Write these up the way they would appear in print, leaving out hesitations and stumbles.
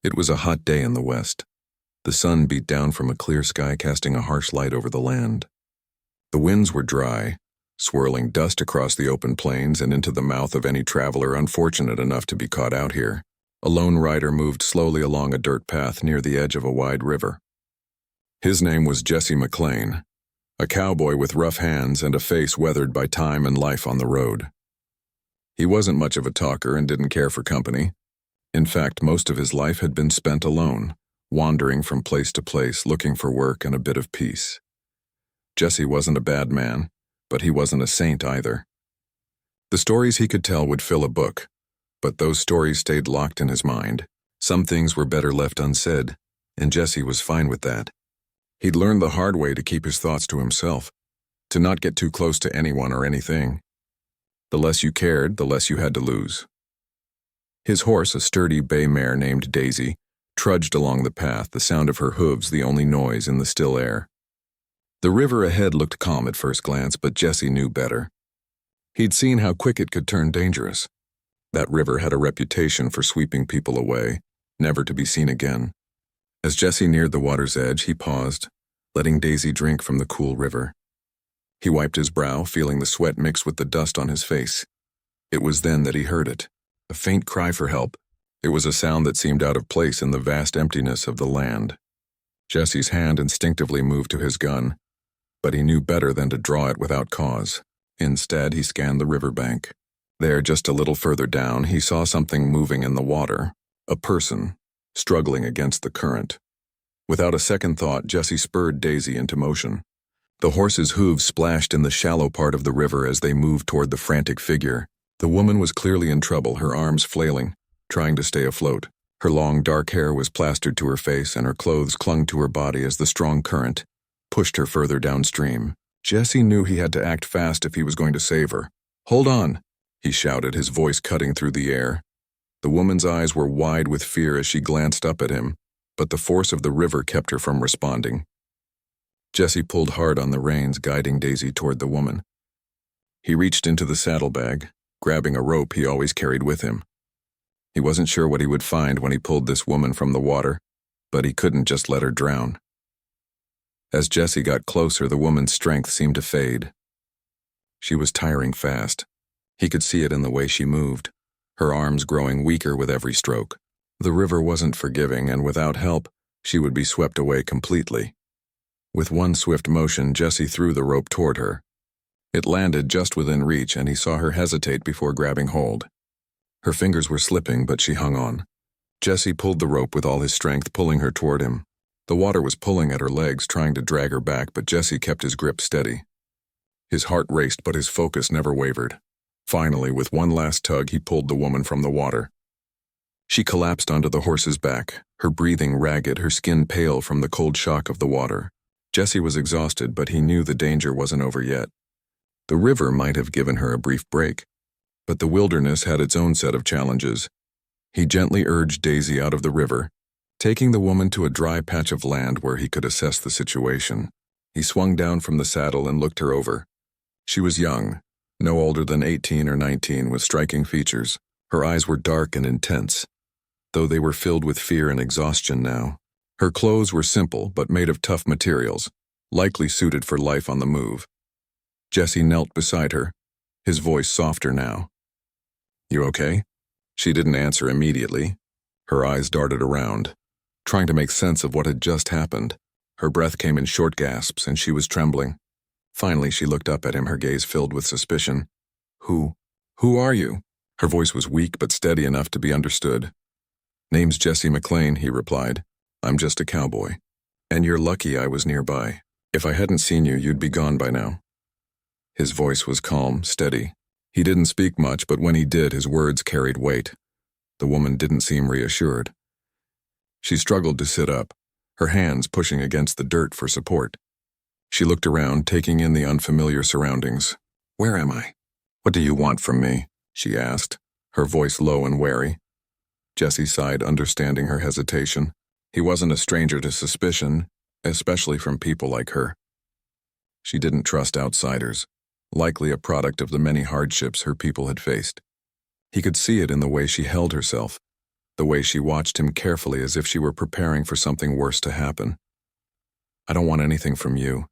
It was a hot day in the west. The sun beat down from a clear sky, casting a harsh light over the land. The winds were dry, swirling dust across the open plains and into the mouth of any traveler unfortunate enough to be caught out here. A lone rider moved slowly along a dirt path near the edge of a wide river. His name was Jesse McLean, a cowboy with rough hands and a face weathered by time and life on the road. He wasn't much of a talker and didn't care for company. In fact, most of his life had been spent alone, wandering from place to place looking for work and a bit of peace. Jesse wasn't a bad man, but he wasn't a saint either. The stories he could tell would fill a book, but those stories stayed locked in his mind. Some things were better left unsaid, and Jesse was fine with that. He'd learned the hard way to keep his thoughts to himself, to not get too close to anyone or anything. The less you cared, the less you had to lose. His horse, a sturdy bay mare named Daisy, trudged along the path, the sound of her hooves the only noise in the still air. The river ahead looked calm at first glance, but Jesse knew better. He'd seen how quick it could turn dangerous. That river had a reputation for sweeping people away, never to be seen again. As Jesse neared the water's edge, he paused, letting Daisy drink from the cool river. He wiped his brow, feeling the sweat mix with the dust on his face. It was then that he heard it. A faint cry for help. It was a sound that seemed out of place in the vast emptiness of the land. Jesse's hand instinctively moved to his gun, but he knew better than to draw it without cause. Instead, he scanned the riverbank. There, just a little further down, he saw something moving in the water. A person, struggling against the current. Without a second thought, Jesse spurred Daisy into motion. The horse's hooves splashed in the shallow part of the river as they moved toward the frantic figure. The woman was clearly in trouble, her arms flailing, trying to stay afloat. Her long, dark hair was plastered to her face, and her clothes clung to her body as the strong current pushed her further downstream. Jesse knew he had to act fast if he was going to save her. "Hold on," he shouted, his voice cutting through the air. The woman's eyes were wide with fear as she glanced up at him, but the force of the river kept her from responding. Jesse pulled hard on the reins, guiding Daisy toward the woman. He reached into the saddlebag, grabbing a rope he always carried with him. He wasn't sure what he would find when he pulled this woman from the water, but he couldn't just let her drown. As Jesse got closer, the woman's strength seemed to fade. She was tiring fast. He could see it in the way she moved, her arms growing weaker with every stroke. The river wasn't forgiving, and without help, she would be swept away completely. With one swift motion, Jesse threw the rope toward her. It landed just within reach, and he saw her hesitate before grabbing hold. Her fingers were slipping, but she hung on. Jesse pulled the rope with all his strength, pulling her toward him. The water was pulling at her legs, trying to drag her back, but Jesse kept his grip steady. His heart raced, but his focus never wavered. Finally, with one last tug, he pulled the woman from the water. She collapsed onto the horse's back, her breathing ragged, her skin pale from the cold shock of the water. Jesse was exhausted, but he knew the danger wasn't over yet. The river might have given her a brief break, but the wilderness had its own set of challenges. He gently urged Daisy out of the river, taking the woman to a dry patch of land where he could assess the situation. He swung down from the saddle and looked her over. She was young, no older than 18 or 19, with striking features. Her eyes were dark and intense, though they were filled with fear and exhaustion now. Her clothes were simple but made of tough materials, likely suited for life on the move. Jesse knelt beside her, his voice softer now. "You okay?" She didn't answer immediately. Her eyes darted around, trying to make sense of what had just happened. Her breath came in short gasps, and she was trembling. Finally, she looked up at him, her gaze filled with suspicion. Who are you?" Her voice was weak but steady enough to be understood. "Name's Jesse McLean," he replied. "I'm just a cowboy. And you're lucky I was nearby. If I hadn't seen you, you'd be gone by now." His voice was calm, steady. He didn't speak much, but when he did, his words carried weight. The woman didn't seem reassured. She struggled to sit up, her hands pushing against the dirt for support. She looked around, taking in the unfamiliar surroundings. "Where am I? What do you want from me?" she asked, her voice low and wary. Jesse sighed, understanding her hesitation. He wasn't a stranger to suspicion, especially from people like her. She didn't trust outsiders, likely a product of the many hardships her people had faced. He could see it in the way she held herself, the way she watched him carefully as if she were preparing for something worse to happen. "I don't want anything from you,"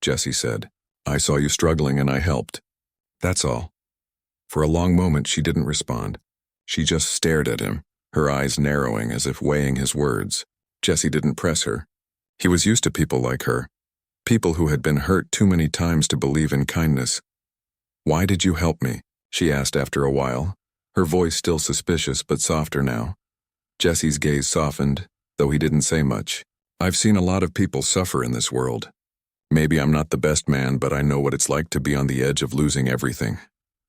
Jesse said. "I saw you struggling and I helped. That's all." For a long moment she didn't respond. She just stared at him, her eyes narrowing as if weighing his words. Jesse didn't press her. He was used to people like her, people who had been hurt too many times to believe in kindness. "Why did you help me?" she asked after a while, her voice still suspicious but softer now. Jesse's gaze softened, though he didn't say much. "I've seen a lot of people suffer in this world. Maybe I'm not the best man, but I know what it's like to be on the edge of losing everything."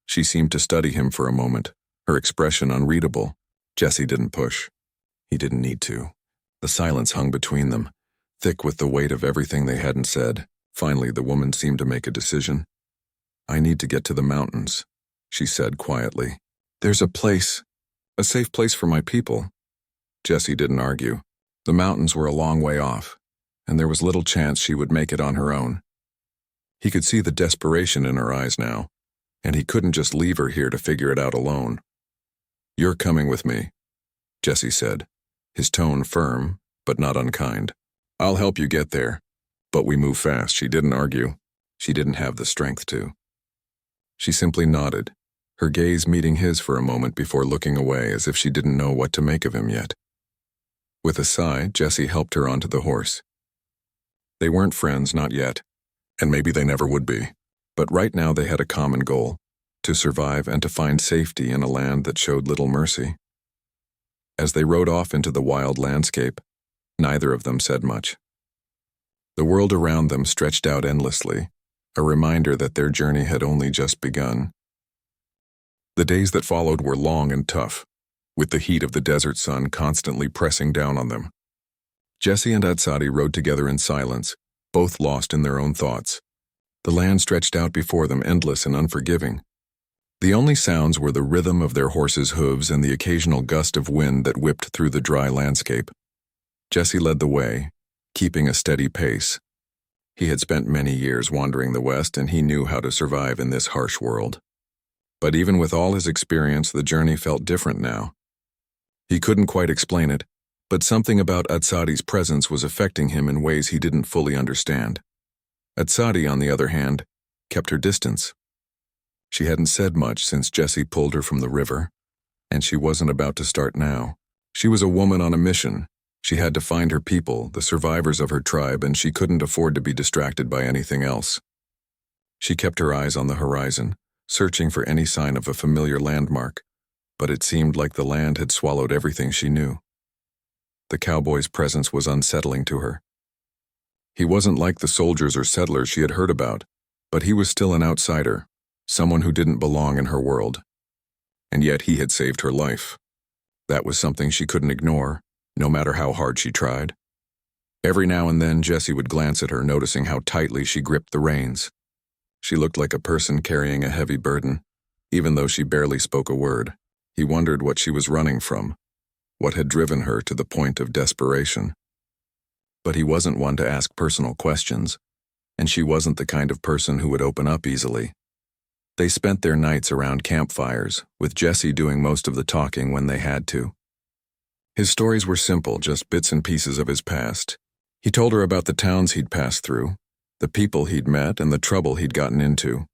She seemed to study him for a moment, her expression unreadable. Jesse didn't push. He didn't need to. The silence hung between them, thick with the weight of everything they hadn't said. Finally, the woman seemed to make a decision. "I need to get to the mountains," she said quietly. "There's a safe place for my people." Jesse didn't argue. The mountains were a long way off, and there was little chance she would make it on her own. He could see the desperation in her eyes now, and he couldn't just leave her here to figure it out alone. "You're coming with me," Jesse said, his tone firm, but not unkind. "I'll help you get there, but we move fast." She didn't argue. She didn't have the strength to. She simply nodded, her gaze meeting his for a moment before looking away as if she didn't know what to make of him yet. With a sigh, Jesse helped her onto the horse. They weren't friends, not yet, and maybe they never would be, but right now they had a common goal: to survive and to find safety in a land that showed little mercy. As they rode off into the wild landscape, neither of them said much. The world around them stretched out endlessly, a reminder that their journey had only just begun. The days that followed were long and tough, with the heat of the desert sun constantly pressing down on them. Jesse and Atsadi rode together in silence, both lost in their own thoughts. The land stretched out before them, endless and unforgiving. The only sounds were the rhythm of their horses' hooves and the occasional gust of wind that whipped through the dry landscape. Jesse led the way, keeping a steady pace. He had spent many years wandering the West, and he knew how to survive in this harsh world. But even with all his experience, the journey felt different now. He couldn't quite explain it, but something about Atsadi's presence was affecting him in ways he didn't fully understand. Atsadi, on the other hand, kept her distance. She hadn't said much since Jesse pulled her from the river, and she wasn't about to start now. She was a woman on a mission. She had to find her people, the survivors of her tribe, and she couldn't afford to be distracted by anything else. She kept her eyes on the horizon, searching for any sign of a familiar landmark, but it seemed like the land had swallowed everything she knew. The cowboy's presence was unsettling to her. He wasn't like the soldiers or settlers she had heard about, but he was still an outsider, someone who didn't belong in her world. And yet he had saved her life. That was something she couldn't ignore, no matter how hard she tried. Every now and then Jesse would glance at her, noticing how tightly she gripped the reins. She looked like a person carrying a heavy burden, even though she barely spoke a word. He wondered what she was running from, what had driven her to the point of desperation. But he wasn't one to ask personal questions, and she wasn't the kind of person who would open up easily. They spent their nights around campfires, with Jesse doing most of the talking when they had to. His stories were simple, just bits and pieces of his past. He told her about the towns he'd passed through, the people he'd met, and the trouble he'd gotten into.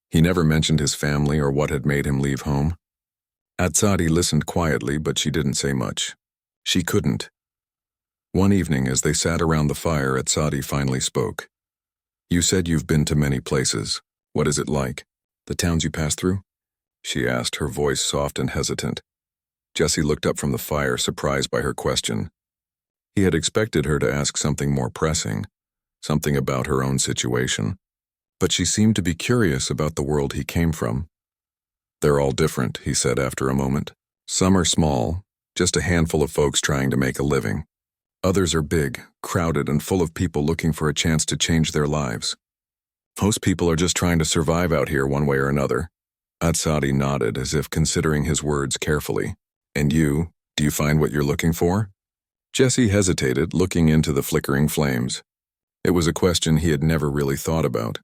He never mentioned his family or what had made him leave home. Atsadi listened quietly, but she didn't say much. She couldn't. One evening, as they sat around the fire, Atsadi finally spoke. "You said you've been to many places. What is it like? The towns you passed through?" she asked, her voice soft and hesitant. Jesse looked up from the fire, surprised by her question. He had expected her to ask something more pressing, something about her own situation, but she seemed to be curious about the world he came from. "They're all different," he said after a moment. "Some are small, just a handful of folks trying to make a living. Others are big, crowded, and full of people looking for a chance to change their lives. Most people are just trying to survive out here one way or another." Atsadi nodded, as if considering his words carefully. "And you, do you find what you're looking for?" Jesse hesitated, looking into the flickering flames. It was a question he had never really thought about.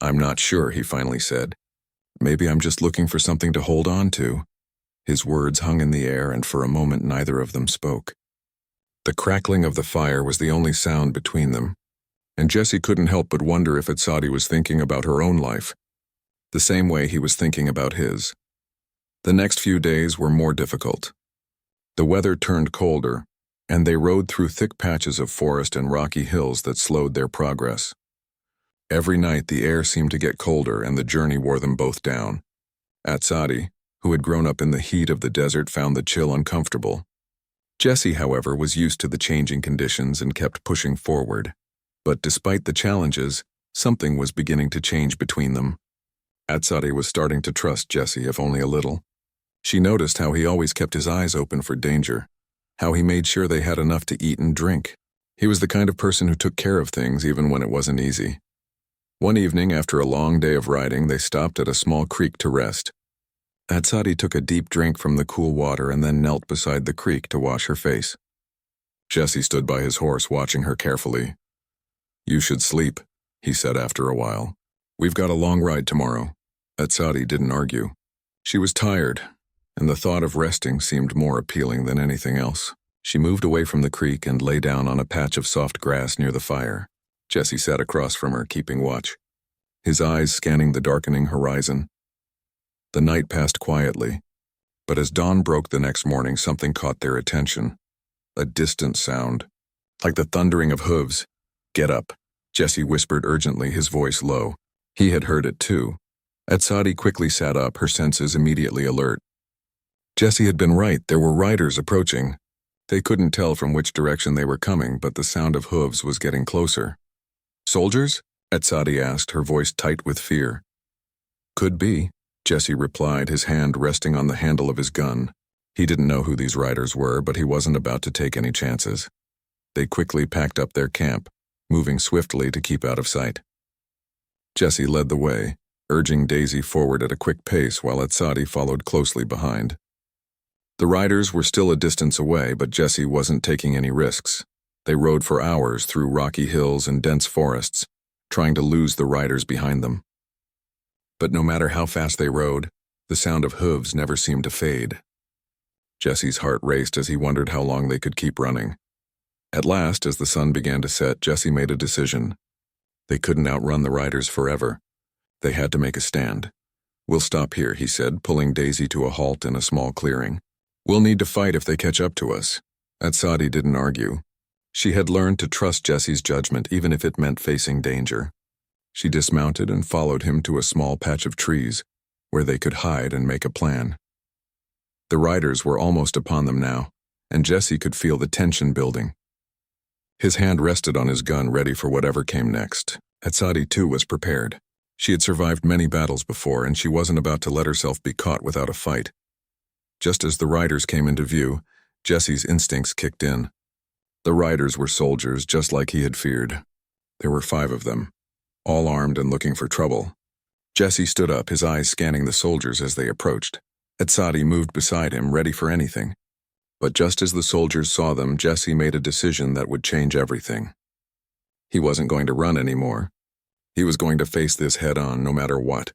"I'm not sure," he finally said. "Maybe I'm just looking for something to hold on to." His words hung in the air, and for a moment neither of them spoke. The crackling of the fire was the only sound between them, and Jessie couldn't help but wonder if Etched was thinking about her own life, the same way he was thinking about his. The next few days were more difficult. The weather turned colder, and they rode through thick patches of forest and rocky hills that slowed their progress. Every night the air seemed to get colder, and the journey wore them both down. Etched, who had grown up in the heat of the desert, found the chill uncomfortable. Jessie, however, was used to the changing conditions and kept pushing forward. But despite the challenges, something was beginning to change between them. Etched was starting to trust Jessie, if only a little. She noticed how he always kept his eyes open for danger, how he made sure they had enough to eat and drink. He was the kind of person who took care of things even when it wasn't easy. One evening, after a long day of riding, they stopped at a small creek to rest. Etched took a deep drink from the cool water and then knelt beside the creek to wash her face. Jessie stood by his horse, watching her carefully. "You should sleep," he said after a while. "We've got a long ride tomorrow." Etched didn't argue. She was tired, and the thought of resting seemed more appealing than anything else. She moved away from the creek and lay down on a patch of soft grass near the fire. Jessie sat across from her, keeping watch, his eyes scanning the darkening horizon. The night passed quietly, but as dawn broke the next morning, something caught their attention. A distant sound, like the thundering of hooves. "Get up," Jessie whispered urgently, his voice low. He had heard it too. Etched quickly sat up, her senses immediately alert. Jessie had been right, there were riders approaching. They couldn't tell from which direction they were coming, but the sound of hooves was getting closer. "Soldiers?" Etched asked, her voice tight with fear. "Could be," Jessie replied, his hand resting on the handle of his gun. He didn't know who these riders were, but he wasn't about to take any chances. They quickly packed up their camp, moving swiftly to keep out of sight. Jessie led the way, urging Daisy forward at a quick pace while Etched followed closely behind. The riders were still a distance away, but Jessie wasn't taking any risks. They rode for hours through rocky hills and dense forests, trying to lose the riders behind them. But no matter how fast they rode, the sound of hooves never seemed to fade. Jessie's heart raced as he wondered how long they could keep running. At last, as the sun began to set, Jessie made a decision. They couldn't outrun the riders forever. They had to make a stand. "We'll stop here," he said, pulling Daisy to a halt in a small clearing. "We'll need to fight if they catch up to us." Etched didn't argue. She had learned to trust Jessie's judgment, even if it meant facing danger. She dismounted and followed him to a small patch of trees, where they could hide and make a plan. The riders were almost upon them now, and Jessie could feel the tension building. His hand rested on his gun, ready for whatever came next. Etched too was prepared. She had survived many battles before, and she wasn't about to let herself be caught without a fight. Just as the riders came into view, Jessie's instincts kicked in. The riders were soldiers, just like he had feared. There were 5 of them, all armed and looking for trouble. Jessie stood up, his eyes scanning the soldiers as they approached. Etched moved beside him, ready for anything. But just as the soldiers saw them, Jessie made a decision that would change everything. He wasn't going to run anymore. He was going to face this head-on, no matter what.